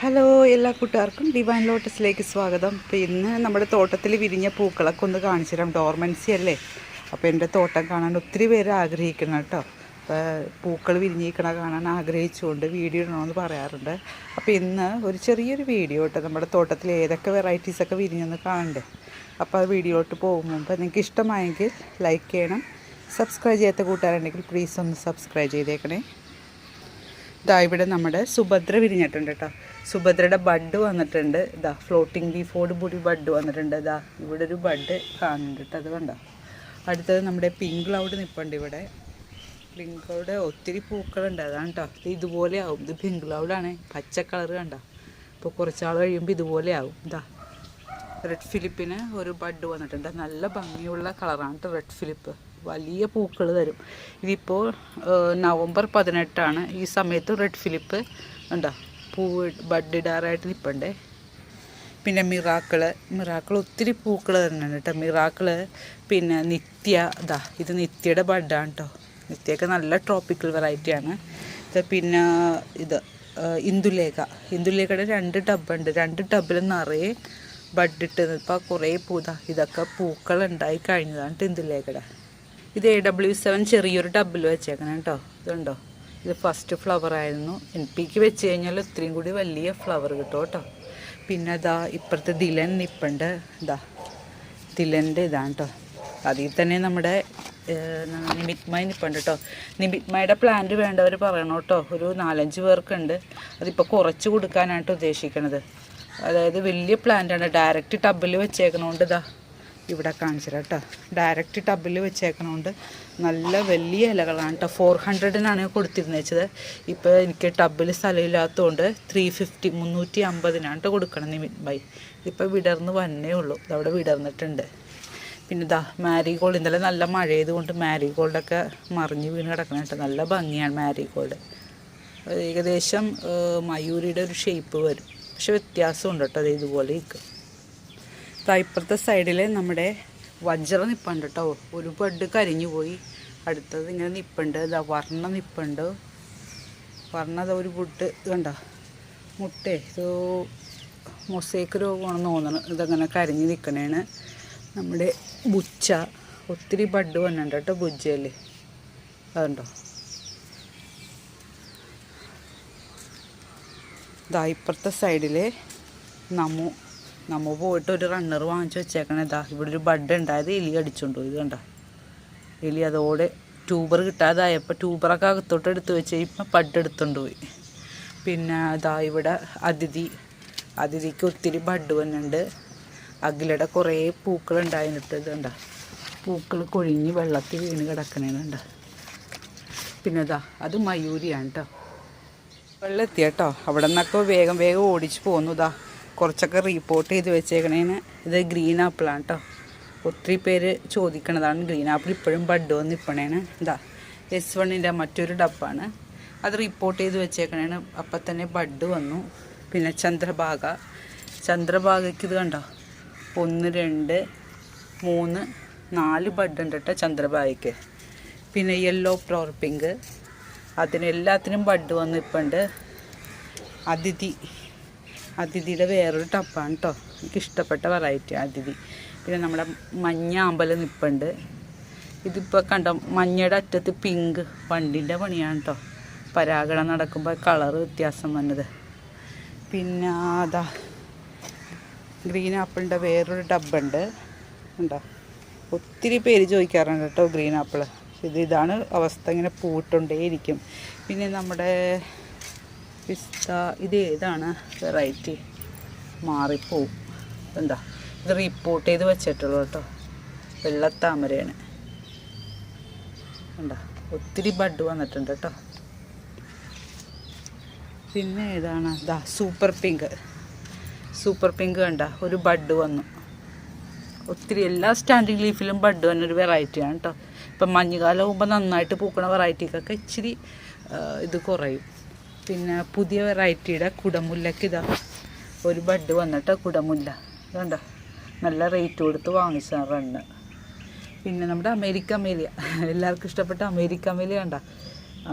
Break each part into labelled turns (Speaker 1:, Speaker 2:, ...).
Speaker 1: Hello, എല്ലാ കൂട്ടുകാർക്കും divine ലോട്ടസിലേക്ക് സ്വാഗതം. അപ്പോൾ ഇന്ന് നമ്മുടെ തോട്ടത്തിൽ വിരിഞ്ഞ പൂക്കളൊക്കെ ഒന്ന് കാണിച്ചു തരാം. ഡോർമൻസി അല്ലേ, അപ്പോൾ എൻ്റെ തോട്ടം കാണാൻ ഒത്തിരി പേര് ആഗ്രഹിക്കണം കേട്ടോ. അപ്പോൾ പൂക്കൾ വിരിഞ്ഞിരിക്കണ കാണാൻ ആഗ്രഹിച്ചുകൊണ്ട് വീഡിയോ ഇടണമെന്ന് പറയാറുണ്ട്. അപ്പോൾ ഇന്ന് ഒരു ചെറിയൊരു വീഡിയോ കേട്ടോ, നമ്മുടെ തോട്ടത്തിൽ ഏതൊക്കെ വെറൈറ്റീസൊക്കെ വിരിഞ്ഞെന്ന് കാണണ്ടേ. അപ്പോൾ ആ വീഡിയോട്ട് പോകും മുമ്പ് നിങ്ങൾക്ക് ഇഷ്ടമായെങ്കിൽ ലൈക്ക് ചെയ്യണം. സബ്സ്ക്രൈബ് ചെയ്യാത്ത കൂട്ടുകാരുണ്ടെങ്കിൽ പ്ലീസ് ഒന്ന് സബ്സ്ക്രൈബ് ചെയ്തേക്കണേ. ഇതാ ഇവിടെ നമ്മുടെ സുഭദ്ര വിരിഞ്ഞിട്ടുണ്ട് കേട്ടോ. സുഭദ്രയുടെ ബഡ് വന്നിട്ടുണ്ട്. ഇതാ ഫ്ലോട്ടിംഗ് ലീഫോട് കൂടി ബഡ് വന്നിട്ടുണ്ട്. ഇതാ ഇവിടെ ഒരു ബഡ് കാണുന്നുണ്ട് കേട്ടോ, അത് കണ്ടോ. അടുത്തത് നമ്മുടെ പിങ്ക് ക്ലൗഡ് നിൽപ്പുണ്ട് ഇവിടെ. പിങ്ക് ക്ലൗഡ് ഒത്തിരി പൂക്കളുണ്ട്, അതാണ് കേട്ടോ. ഇത് ഇതുപോലെ ആവും. ഇത് പിങ്ക് ക്ലൗഡാണ്, പച്ച കളർ കണ്ടോ. ഇപ്പോൾ കുറച്ചാൾ കഴിയുമ്പോൾ ഇതുപോലെ ആവും. ഇതാ റെഡ് ഫിലിപ്പിന് ഒരു ബഡ് വന്നിട്ടുണ്ട്. നല്ല ഭംഗിയുള്ള കളറാണ് കേട്ടോ റെഡ് ഫിലിപ്പ്. വലിയ പൂക്കൾ തരും. ഇതിപ്പോൾ നവംബർ 18 ഈ സമയത്ത് റെഡ് ഫിലിപ്പ് ഉണ്ടോ ബഡ് ഇടാറായിട്ട് നിൽപ്പണ്ടേ. പിന്നെ മിറാക്കിൾ ഒത്തിരി പൂക്കൾ തരുന്നുണ്ട് കേട്ടോ. മിറാക്കിൾ പിന്നെ നിത്യ, ഇതാ ഇത് നിത്യയുടെ ബഡാണ് കേട്ടോ. നിത്യയൊക്കെ നല്ല ട്രോപ്പിക്കൽ വെറൈറ്റിയാണ്. പിന്നെ ഇത് ഇന്ദുലേഖയുടെ 2 ടബുണ്ട്. 2 ടബിൽ നിറയെ ബഡിട്ട് ഇപ്പോൾ കുറേ ഇതൊക്കെ പൂക്കളുണ്ടായി കഴിഞ്ഞതാണ് ഇന്ദുലേഖയുടെ. ഇത് AW7 ചെറിയൊരു ടബിൽ വെച്ചേക്കണം കേട്ടോ. ഇതുണ്ടോ, ഇത് ഫസ്റ്റ് ഫ്ലവർ ആയിരുന്നു. NPK വെച്ച് കഴിഞ്ഞാൽ ഇത്രയും കൂടി വലിയ ഫ്ലവർ കിട്ടും കേട്ടോ. പിന്നെ ഇതാ ഇപ്പുറത്തെ ദിലൻ നിപ്പുണ്ട്. ദിലൻ്റെ ഇതാണ് കേട്ടോ. അതിൽ തന്നെ നമ്മുടെ നിമിത്മായി നിപ്പുണ്ട് കേട്ടോ. നിമിത്മായുടെ പ്ലാന്റ് വേണ്ടവർ പറയണം കേട്ടോ. ഒരു 4-5 പേർക്കുണ്ട്. അതിപ്പോൾ കുറച്ച് കൊടുക്കാനായിട്ട് ഉദ്ദേശിക്കണത്. അതായത് വലിയ പ്ലാന്റാണ്. ഡയറക്റ്റ് ടബിൽ വെച്ചേക്കണോണ്ട് ഇതാ ഇവിടെ കാണിച്ചിരാം കേട്ടോ. ഡയറക്റ്റ് ടബിൽ വെച്ചേക്കണോണ്ട് നല്ല വലിയ ഇലകളാണ് കേട്ടോ. 400-നാണ് കൊടുത്തിരുന്നേച്ചത്. ഇപ്പോൾ എനിക്ക് ടബിൽ സ്ഥലമില്ലാത്തതുകൊണ്ട് 350-350-നാണ് കേട്ടോ കൊടുക്കണം നിമിത്മായി. ഇതിപ്പോൾ വിടർന്ന് വന്നേ ഉള്ളൂ. ഇതവിടെ വിടർന്നിട്ടുണ്ട്. പിന്നെ ഇതാ മാരിഗോൾഡ്. ഇന്നലെ നല്ല മഴ ചെയ്തുകൊണ്ട് മാരിഗോൾഡൊക്കെ മറിഞ്ഞ് വീണ് കിടക്കണം കേട്ടോ. നല്ല ഭംഗിയാണ് മാരിഗോൾഡ്. ഏകദേശം മയൂരിയുടെ ഒരു ഷേപ്പ് വരും, പക്ഷെ വ്യത്യാസമുണ്ട് കേട്ടോ. അത് ഇതുപോലെ ഇരിക്കും. ഇപ്പുറത്തെ സൈഡിൽ നമ്മുടെ വജ്രം നിപ്പുണ്ട് കേട്ടോ. ഒരു ബഡ് കരിഞ്ഞു പോയി. അടുത്തത് ഇങ്ങനെ നിപ്പുണ്ട്. ഇതാ വർണ്ണ നിപ്പുണ്ട്. വർണ്ണ ഒരു ബുഡ് കണ്ടോ. ഇത് മൊസൈക്ക് രോഗമാണെന്ന് തോന്നണം. ഇതങ്ങനെ കരിഞ്ഞ് നിൽക്കണേണ്. നമ്മുടെ ബുച്ച ഒത്തിരി ബഡ് വന്നിട്ടുണ്ട് കേട്ടോ. ബുജ്ജയിൽ അതുണ്ടോ. ഇതാ ഇപ്പുറത്തെ സൈഡിൽ നമ്മ പോയിട്ട് ഒരു റണ്ണർ വാങ്ങിച്ച് വെച്ചേക്കണേ. ഇതാ ഇവിടെ ഒരു ബഡ് ഉണ്ടായത് എലി അടിച്ചുകൊണ്ട് പോയി. ഇത് കണ്ട എലി. അതോടെ ട്യൂബർ കിട്ടാതായപ്പോൾ ട്യൂബറൊക്കെ അകത്തോട്ട് എടുത്ത് വെച്ച് ഇപ്പം ബഡ് എടുത്തുകൊണ്ട് പോയി. പിന്നെ ഇതാ ഇവിടെ അതിഥിക്ക് ഒത്തിരി ബഡ് വന്നിട്ടുണ്ട്. അഖിലയുടെ കുറേ പൂക്കൾ ഉണ്ടായിട്ട് ഇത് കണ്ട പൂക്കൾ കൊഴിഞ്ഞ് വെള്ളത്തിൽ വീണ് കിടക്കണേന്നുണ്ട്. പിന്നെ ഇതാ അത് മയൂരിയാണ് കേട്ടോ. വെള്ളം എത്തി കേട്ടോ. അവിടെ നിന്നൊക്കെ വേഗം ഓടിച്ച് പോന്നു. ഇതാ കുറച്ചൊക്കെ റിപ്പോർട്ട് ചെയ്ത് വെച്ചേക്കണേന്. ഇത് ഗ്രീൻ ആപ്പിളാണ് കേട്ടോ. ഒത്തിരി പേര് ചോദിക്കണതാണ് ഗ്രീൻ ആപ്പിൾ. ഇപ്പോഴും ബഡ് വന്ന് നിൽപ്പണേന്. ഇതാ S1-ൻ്റെ മറ്റൊരു ഡബ്ബാണ്. അത് റിപ്പോർട്ട് ചെയ്ത് വെച്ചേക്കണേന്. അപ്പം തന്നെ ബഡ് വന്നു. പിന്നെ ചന്ദ്രഭാഗയ്ക്ക് ഇത് കണ്ടോ 1 2 3 4 ബഡ് ഉണ്ട് കേട്ടോ ചന്ദ്രഭാഗയ്ക്ക്. പിന്നെ യെല്ലോ ഫ്ലവർ പിങ്ക്, അതിനെല്ലാത്തിനും ബഡ് വന്ന് ഇപ്പുണ്ട്. അതിഥിയുടെ വേറൊരു ടപ്പാണ് കേട്ടോ. എനിക്കിഷ്ടപ്പെട്ട വെറൈറ്റി അതിഥി. പിന്നെ നമ്മുടെ മഞ്ഞ അമ്പലം നിൽപ്പുണ്ട്. ഇതിപ്പോൾ കണ്ടോ മഞ്ഞയുടെ അറ്റത്ത് പിങ്ക്. വണ്ടിൻ്റെ പണിയാണ് കേട്ടോ. പരാഗണം നടക്കുമ്പോൾ കളറ് വ്യത്യാസം വന്നത്. പിന്നെ അതാ ഗ്രീൻ ആപ്പിളിൻ്റെ വേറൊരു ഡബ്ബുണ്ട് ഉണ്ടോ. ഒത്തിരി പേര് ചോദിക്കാറുണ്ട് കേട്ടോ ഗ്രീൻ ആപ്പിൾ. ഇതാണ് അവസ്ഥ. ഇങ്ങനെ പൂട്ടുകൊണ്ടേയിരിക്കും. പിന്നെ നമ്മുടെ പിസ്ത, ഇത് ഏതാണ് വെറൈറ്റി മാറിപ്പോവും. എന്താ ഇത് റിപ്പോർട്ട് ചെയ്ത് വെച്ചിട്ടുള്ളൂ കേട്ടോ. വെള്ളത്താമരയാണ്. എന്താ ഒത്തിരി ബഡ് വന്നിട്ടുണ്ട് കേട്ടോ. പിന്നെ ഏതാണ് സൂപ്പർ പിങ്ക് കണ്ട ഒരു ബഡ് വന്നു. ഒത്തിരി എല്ലാ സ്റ്റാൻഡിങ് ലീഫിലും ബഡ് വന്നൊരു വെറൈറ്റിയാണ് കേട്ടോ. ഇപ്പം മഞ്ഞുകാലം ആകുമ്പോൾ നന്നായിട്ട് പൂക്കണ വെറൈറ്റിക്കൊക്കെ ഇച്ചിരി ഇത് കുറയും. പിന്നെ പുതിയ വെറൈറ്റിയുടെ കുടമുല്ലക്ക് ഇതാ ഒരു ബഡ് വന്നിട്ട് കുടമുല്ല ഇതുണ്ടോ. നല്ല റേറ്റ് കൊടുത്ത് വാങ്ങിച്ച റണ്ണ്. പിന്നെ നമ്മുടെ അമേരിക്ക അമേലിയ, എല്ലാവർക്കും ഇഷ്ടപ്പെട്ട അമേരിക്ക അമേലിയ കണ്ട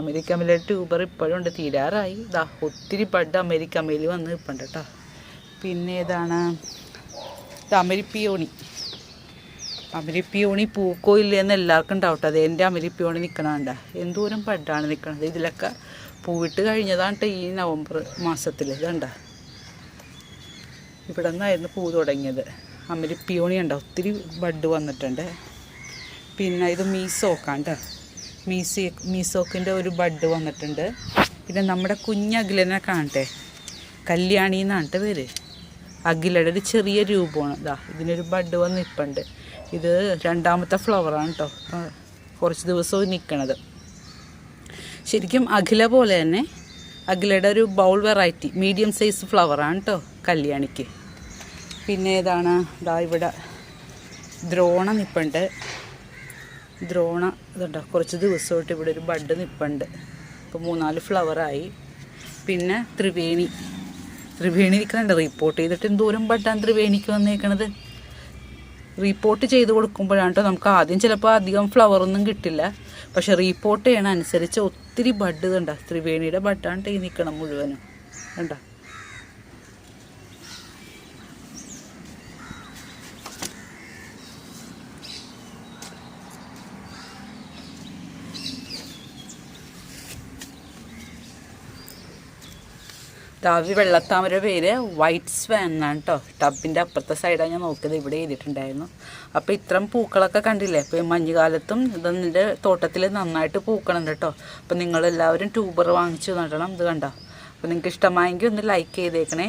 Speaker 1: അമേരിക്കമേലിയുടെ ട്യൂബർ ഇപ്പോഴും ഉണ്ട്, തീരാറായി. ഇതാ ഒത്തിരി ബഡ് അമേരിക്കമേലി വന്ന് നിൽപ്പുണ്ട് കേട്ടോ. പിന്നെ ഏതാണ് ഇത് അമരിപ്പിയോണി. അമരിപ്പിയോണി പൂക്കോ ഇല്ലയെന്ന് എല്ലാവർക്കും ഡൗട്ട്. അത് എൻ്റെ അമരിപ്പിയോണി നിൽക്കണണ്ട എന്തോരം ബഡാണ് നിൽക്കണത്. ഇതിലൊക്കെ പൂവിട്ട് കഴിഞ്ഞതാണ് ഈ നവംബർ മാസത്തിൽ. ഇതണ്ട ഇവിടെ നിന്നായിരുന്നു പൂ തുടങ്ങിയത്. അമരിപ്പിയോണി ഉണ്ടോ, ഒത്തിരി ബഡ് വന്നിട്ടുണ്ട്. പിന്നെ ഇത് മീസോക്കാണ്ട, മീസോക്കിൻ്റെ ഒരു ബഡ് വന്നിട്ടുണ്ട്. പിന്നെ നമ്മുടെ കുഞ്ഞകിലനെ കാണട്ടെ, കല്യാണി എന്നാണ് പേര്. അഖിലയുടെ ഒരു ചെറിയ രൂപമാണ്. ഇതാ ഇതിനൊരു ബഡ് വന്ന് നിൽപ്പുണ്ട്. ഇത് രണ്ടാമത്തെ ഫ്ലവറാണ് കേട്ടോ, കുറച്ച് ദിവസവും നിൽക്കണത്. ശരിക്കും അഖില പോലെ തന്നെ അഖിലയുടെ ഒരു ബൗൾ വെറൈറ്റി മീഡിയം സൈസ് ഫ്ലവറാണ് കേട്ടോ കല്യാണിക്ക്. പിന്നെ ഏതാണ് ഇതാ ഇവിടെ ദ്രോണ നിൽപ്പുണ്ട്. ദ്രോണ ഇതുണ്ടോ, കുറച്ച് ദിവസമായിട്ട് ഇവിടെ ഒരു ബഡ് നിൽപ്പുണ്ട്. ഇപ്പോൾ 3-4 ഫ്ലവറായി. പിന്നെ ത്രിവേണി നിൽക്കുന്നുണ്ട്. റിപ്പോർട്ട് ചെയ്തിട്ട് എന്തോരം ബഡാണ് ത്രിവേണിക്ക് വന്നേക്കണത്. റിപ്പോർട്ട് ചെയ്ത് കൊടുക്കുമ്പോഴാണ് കേട്ടോ നമുക്ക് ആദ്യം ചിലപ്പോൾ അധികം ഫ്ലവറൊന്നും കിട്ടില്ല. പക്ഷെ റിപ്പോർട്ട് ചെയ്യണ അനുസരിച്ച് ഒത്തിരി ബഡ് കണ്ട. ത്രിവേണിയുടെ ബഡാണ് ഈ നിൽക്കണം മുഴുവനും കണ്ട. ഈ വെള്ളത്താമര പേര് വൈറ്റ് സ്വാൻ എന്നാണ് കേട്ടോ. ടബിൻ്റെ അപ്പുറത്തെ സൈഡാണ് ഞാൻ നോക്കിയത്, ഇവിടെ എഴുതിയിട്ടുണ്ടായിരുന്നു. അപ്പോൾ ഇത്തരം പൂക്കളൊക്കെ കണ്ടില്ലേ. അപ്പോൾ മഞ്ഞുകാലത്തും ഇതിൻ്റെ തോട്ടത്തിൽ നന്നായിട്ട് പൂക്കണം കേട്ടോ. അപ്പോൾ നിങ്ങളെല്ലാവരും ട്യൂബർ വാങ്ങിച്ച് നടണം. ഇത് കണ്ടോ. അപ്പോൾ നിങ്ങൾക്ക് ഇഷ്ടമായെങ്കിൽ ഒന്ന് ലൈക്ക് ചെയ്തേക്കണേ.